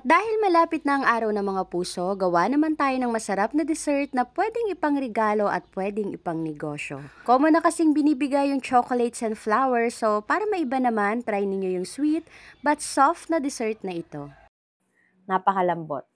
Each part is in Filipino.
Dahil malapit na ang araw ng mga puso, gawa naman tayo ng masarap na dessert na pwedeng ipangregalo at pwedeng ipangnegosyo. Common na kasing binibigay yung chocolates and flowers, so para maiba naman, try ninyo yung sweet but soft na dessert na ito. Napakalambot.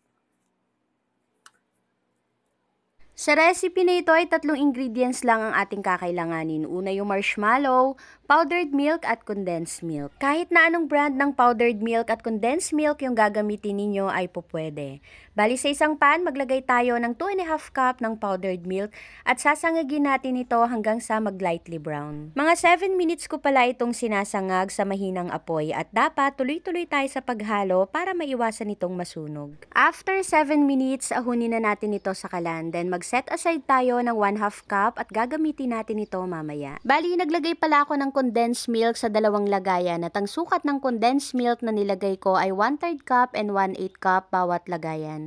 Sa recipe na ito ay 3 ingredients lang ang ating kakailanganin. Una yung marshmallow, powdered milk at condensed milk. Kahit na anong brand ng powdered milk at condensed milk yung gagamitin ninyo ay pupwede. Bali sa isang pan, maglagay tayo ng 2½ cup ng powdered milk at sasangagin natin ito hanggang sa mag-lightly brown. Mga 7 minutes ko pala itong sinasangag sa mahinang apoy at dapat tuloy-tuloy tayo sa paghalo para maiwasan itong masunog. After 7 minutes, ahunin na natin ito sa kalan. Then mag-set aside tayo ng 1/2 cup at gagamitin natin ito mamaya. Bali, naglagay pala ako ng condensed milk sa 2 lagayan at ang sukat ng condensed milk na nilagay ko ay 1/3 cup and 1/8 cup bawat lagayan.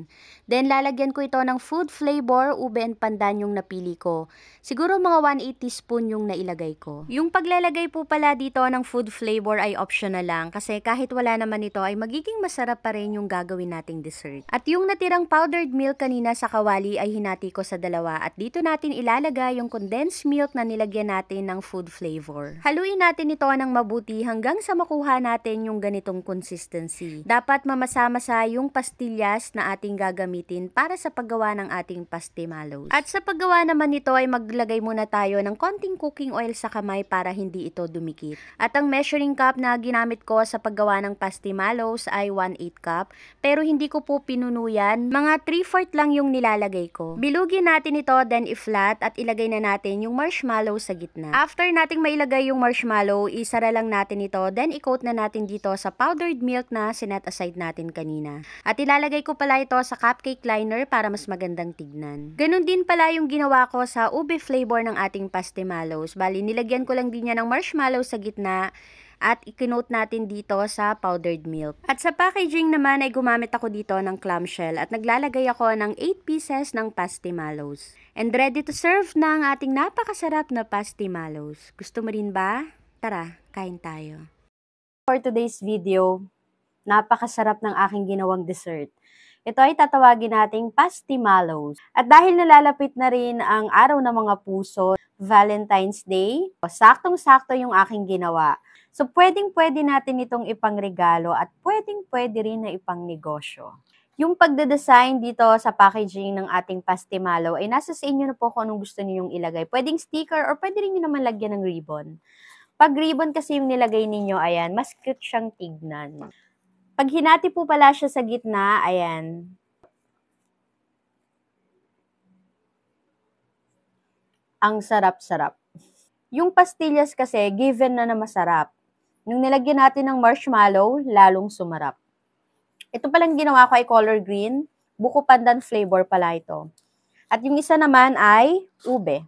Then lalagyan ko ito ng food flavor, ube and pandan yung napili ko. Siguro mga 1/8 teaspoon yung nailagay ko. Yung paglalagay po pala dito ng food flavor ay optional lang kasi kahit wala naman ito ay magiging masarap pa rin yung gagawin nating dessert. At yung natirang powdered milk kanina sa kawali ay hinati ko sa 2 at dito natin ilalagay yung condensed milk na nilagyan natin ng food flavor. Haluin natin ito ng mabuti hanggang sa makuha natin yung ganitong consistency. Dapat mamasa-masa yung pastillas na ating gagamitin para sa paggawa ng ating pastimalos. At sa paggawa naman nito ay maglagay muna tayo ng konting cooking oil sa kamay para hindi ito dumikit. At ang measuring cup na ginamit ko sa paggawa ng pastimalos ay 1/8 cup pero hindi ko po pinunuyan. Mga 3/4 lang yung nilalagay ko. Bilugin natin ito then i-flat at ilagay na natin yung marshmallow sa gitna. After nating mailagay yung marshmallow, isara lang natin ito then i-coat na natin dito sa powdered milk na sinet aside natin kanina. At ilalagay ko pala ito sa cupcake liner para mas magandang tignan. Ganun din pala yung ginawa ko sa ube flavor ng ating pastimalos. Bali, nilagyan ko lang din niya ng marshmallow sa gitna at ikinote natin dito sa powdered milk. At sa packaging naman ay gumamit ako dito ng clamshell at naglalagay ako ng 8 pieces ng pastimalos. And ready to serve na ang ating napakasarap na pastimalos. Gusto mo rin ba? Tara, kain tayo. For today's video, napakasarap ng aking ginawang dessert. Ito ay tatawagin nating pastimalos. At dahil nalalapit na rin ang araw ng mga puso, Valentine's Day, saktong-sakto yung aking ginawa. So, pwedeng-pwede natin itong ipangregalo at pwedeng-pwede rin na ipangnegosyo. Yung pagdedesign dito sa packaging ng ating pastimalo ay nasa sa inyo na po kung anong gusto ninyong ilagay. Pwedeng sticker or pwede rin nyo naman lagyan ng ribbon. Pag ribbon kasi yung nilagay ninyo, ayan, mas cute siyang tignan. Pag hinati po pala siya sa gitna, ayan. Ang sarap-sarap. Yung pastillas kasi, given na masarap. Nung nilagyan natin ng marshmallow, lalong sumarap. Ito palang ginawa ko ay color green. Buko pandan flavor pala ito. At yung isa naman ay ube.